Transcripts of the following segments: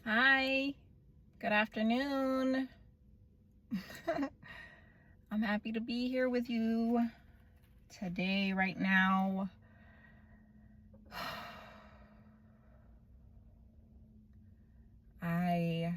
Hi, good afternoon. I'm happy to be here with you today, right now. I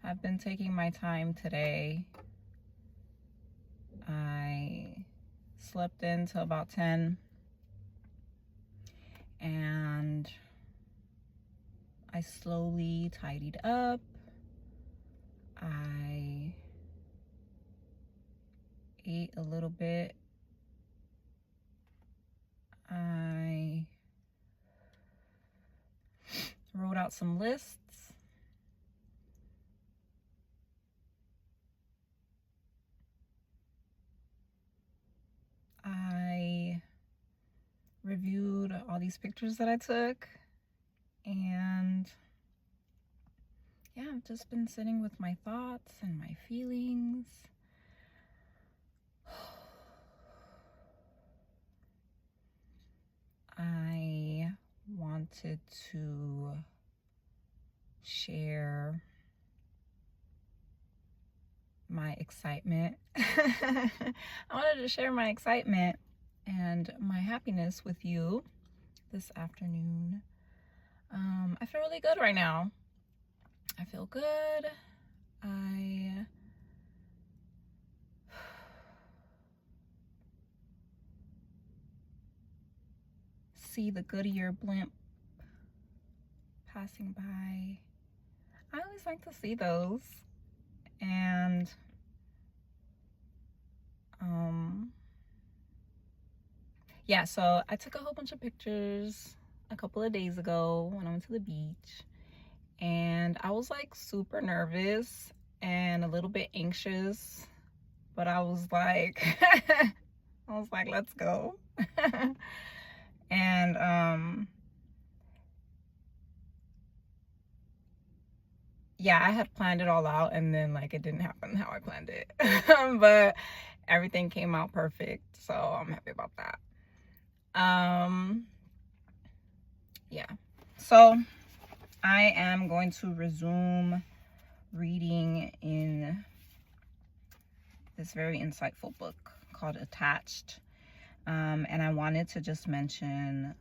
have been taking my time today. I slept in till about 10 and I slowly tidied up. I ate a little bit. I wrote out some lists. I reviewed all these pictures that I took, and yeah, I've just been sitting with my thoughts and my feelings. I wanted to share my excitement. I wanted to share my excitement and my happiness with you this afternoon. I feel really good right now. I feel good. I see the Goodyear blimp passing by. I always like to see those. And yeah, so I took a whole bunch of pictures a couple of days ago when I went to the beach, and I was like super nervous and a little bit anxious, but I was like let's go. And yeah, I had planned it all out, and then like it didn't happen how I planned it. But everything came out perfect, so I'm happy about that. Yeah, so I am going to resume reading in this very insightful book called Attached. And I wanted to just mention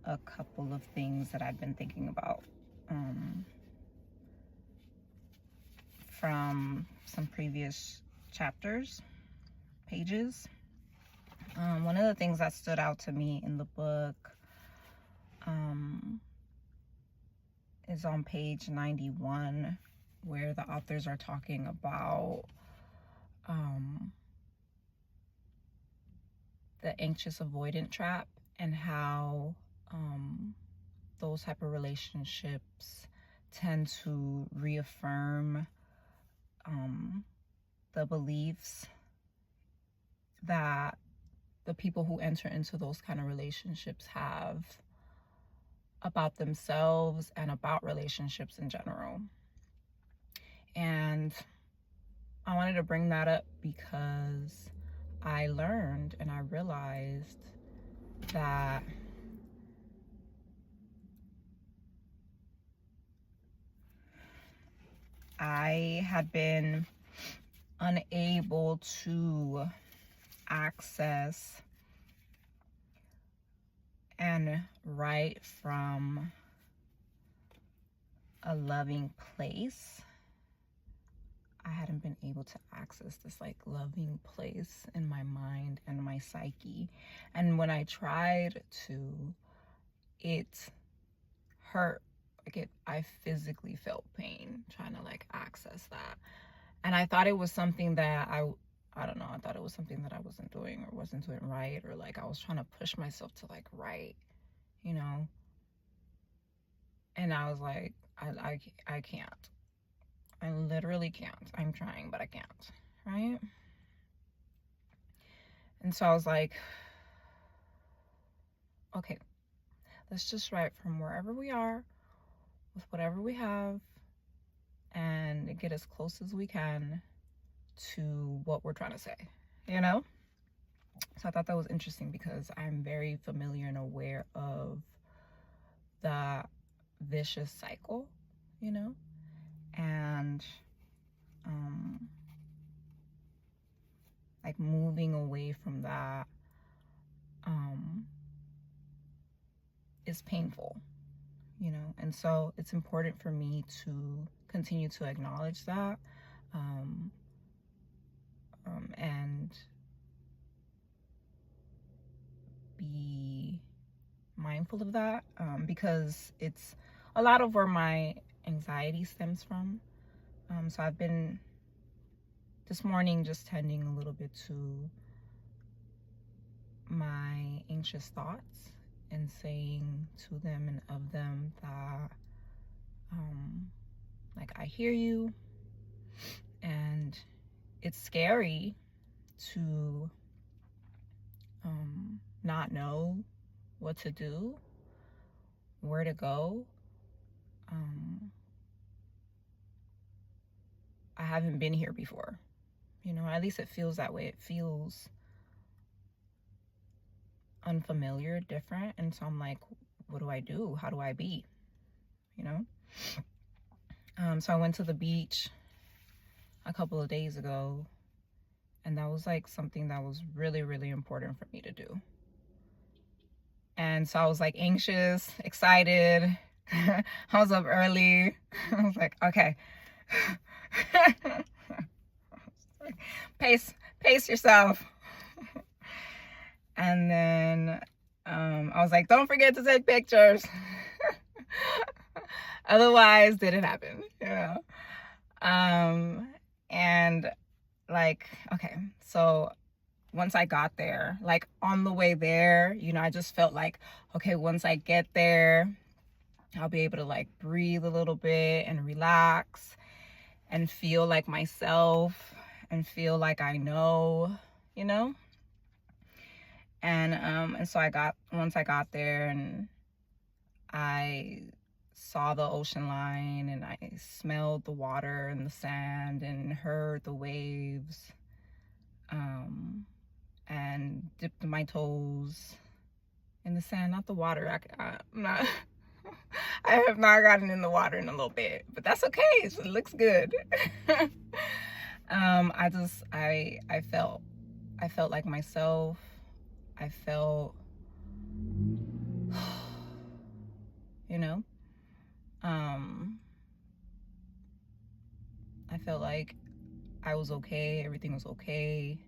a couple of things that I've been thinking about from some previous chapters, pages. One of the things that stood out to me in the book is on page 91, where the authors are talking about the anxious avoidant trap, and how those type of relationships tend to reaffirm the beliefs that the people who enter into those kind of relationships have about themselves and about relationships in general. And I wanted to bring that up because I learned and I realized that I had been unable to access and write from a loving place. I hadn't been able to access this like loving place in my mind and my psyche. And when I tried to, it hurt. I physically felt pain trying to like access that. And I thought it was something that I don't know, I thought it was something that I wasn't doing or wasn't doing right, or like I was trying to push myself to like write, you know. And I was like, I can't. I literally can't. I'm trying, but I can't, right? And so I was like, okay, let's just write from wherever we are with whatever we have and get as close as we can to what we're trying to say, you know? So I thought that was interesting because I'm very familiar and aware of the vicious cycle, you know? And like moving away from that is painful, you know? And so it's important for me to continue to acknowledge that and be mindful of that, because it's a lot of where my anxiety stems from. So I've been this morning just tending a little bit to my anxious thoughts and saying to them and of them that like, I hear you, and it's scary to not know what to do, where to go. I haven't been here before, you know, at least it feels that way. It feels unfamiliar, different. And so I'm like, what do I do? How do I be? You know? So I went to the beach a couple of days ago, and that was like something that was really, really important for me to do. And so I was like anxious, excited. I was up early. I was like, okay. pace yourself. And then I was like, don't forget to take pictures. Otherwise, didn't happen, you know. And like, okay, so once I got there, like on the way there, you know, I just felt like, okay, once I get there, I'll be able to like breathe a little bit and relax and feel like myself and feel like I know, you know. And so once I got there and I saw the ocean line and I smelled the water and the sand and heard the waves, and dipped my toes in the sand, not the water. I'm not, I have not gotten in the water in a little bit, but that's okay. It looks good. I felt like myself. I felt, you know, I felt like I was okay. Everything was okay.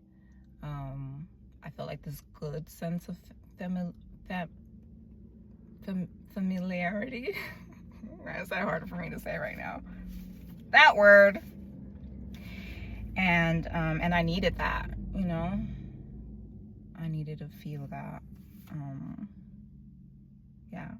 I felt like this good sense of familiarity. It's that hard for me to say right now. That word. And I needed that, you know. I needed to feel that. Yeah.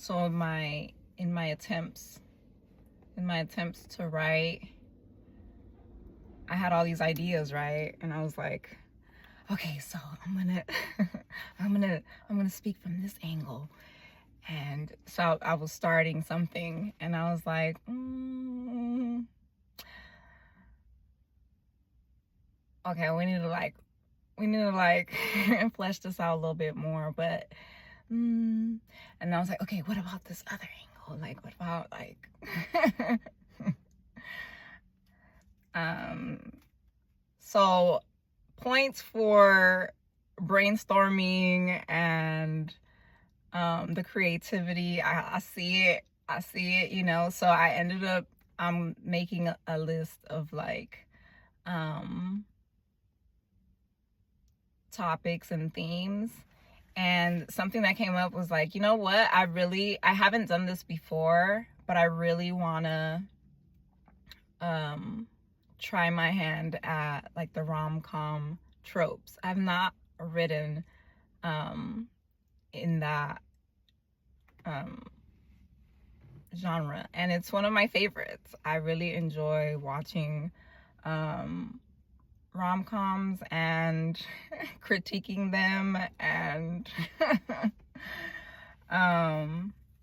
So in my attempts to write, I had all these ideas, right? And I was like, okay, so I'm gonna speak from this angle. And so I was starting something, and I was like, okay, we need to like flesh this out a little bit more. But and I was like, okay, what about this other angle? Like, what about like so points for brainstorming and the creativity. I see it, you know. So I ended up making a list of like topics and themes, and something that came up was like, you know what, I haven't done this before, but I really want to try my hand at like the rom-com tropes. I've not written in that genre, and it's one of my favorites. I really enjoy watching rom-coms and critiquing them, and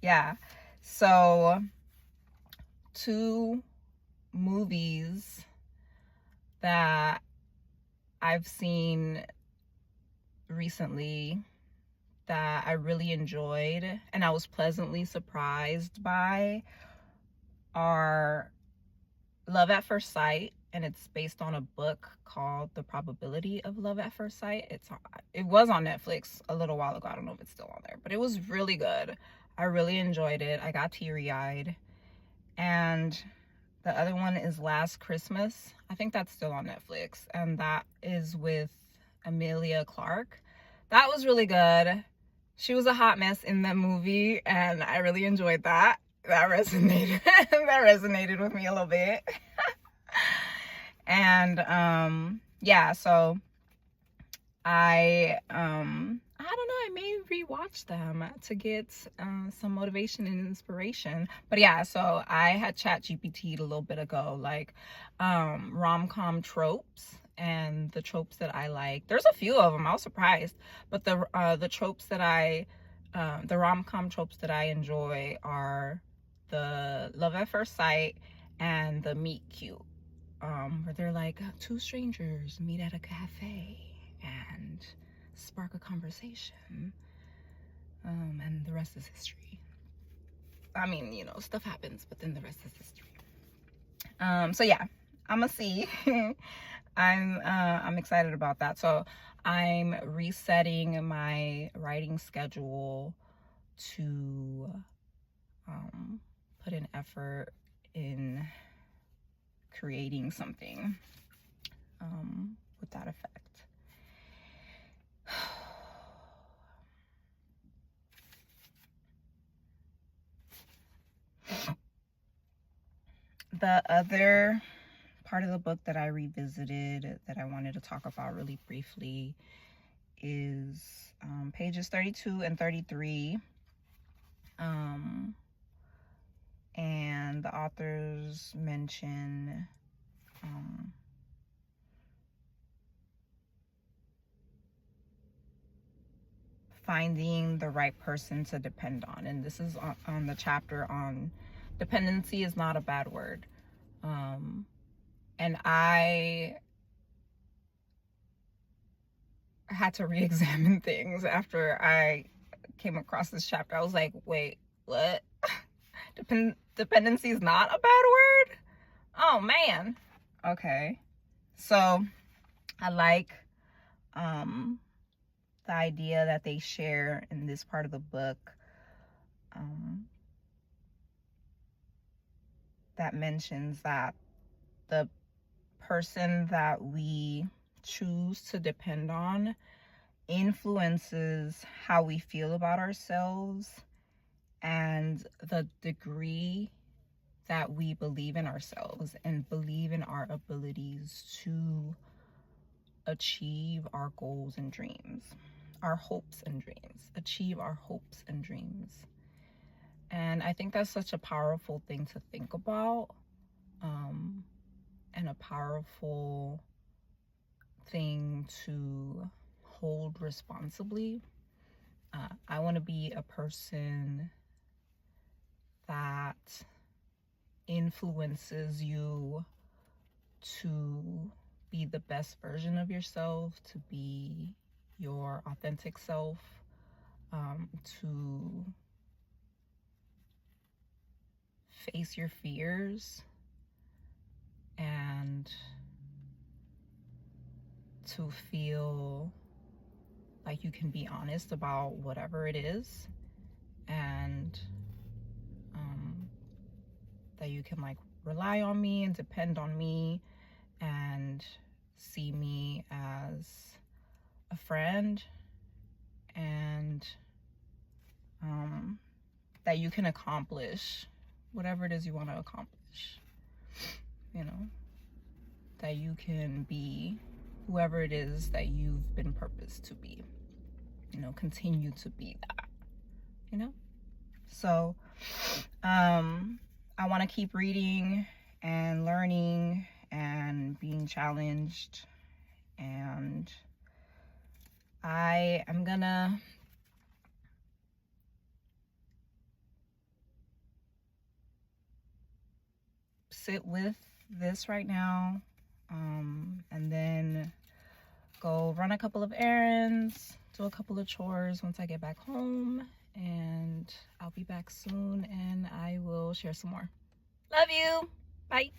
yeah. So 2 movies that I've seen recently that I really enjoyed and I was pleasantly surprised by are Love at First Sight, and it's based on a book called The Probability of Love at First Sight. It was on Netflix a little while ago. I don't know if it's still on there, but it was really good. I really enjoyed it. I got teary-eyed. And the other one is Last Christmas. I think that's still on Netflix, and that is with Emilia Clarke. That was really good. She was a hot mess in that movie, and I really enjoyed that. That resonated. That resonated with me a little bit. And yeah, so I don't know, I may rewatch them to get some motivation and inspiration. But yeah, so I had ChatGPT'd a little bit ago, like rom-com tropes and the tropes that I like. There's a few of them, I was surprised, but the tropes that the rom-com tropes that I enjoy are the Love at First Sight and the meet cute, where they're like 2 strangers meet at a cafe and spark a conversation, and the rest is history. I mean, you know, stuff happens, but then the rest is history. So yeah, I'm gonna see. I'm excited about that. So I'm resetting my writing schedule to put an effort in creating something with that effect. The other part of the book that I revisited that I wanted to talk about really briefly is pages 32 and 33. And the authors mention finding the right person to depend on. And this is on the chapter on dependency is not a bad word. And I had to re-examine things after I came across this chapter. I was like, wait, what? Dependency is not a bad word? Oh man. Okay. So I like the idea that they share in this part of the book, that mentions that the person that we choose to depend on influences how we feel about ourselves and the degree that we believe in ourselves and believe in our abilities to achieve our goals and dreams, our hopes and dreams, achieve our hopes and dreams. And I think that's such a powerful thing to think about, and a powerful thing to hold responsibly. I want to be a person that influences you to be the best version of yourself, to be your authentic self, to face your fears, and to feel like you can be honest about whatever it is, and that you can like rely on me and depend on me and see me as a friend, and that you can accomplish whatever it is you want to accomplish, you know, that you can be whoever it is that you've been purposed to be, you know, continue to be that, you know. So I want to keep reading and learning and being challenged and I am gonna sit with this right now, and then go run a couple of errands, do a couple of chores once I get back home, and I'll be back soon and I will share some more. Love you. Bye.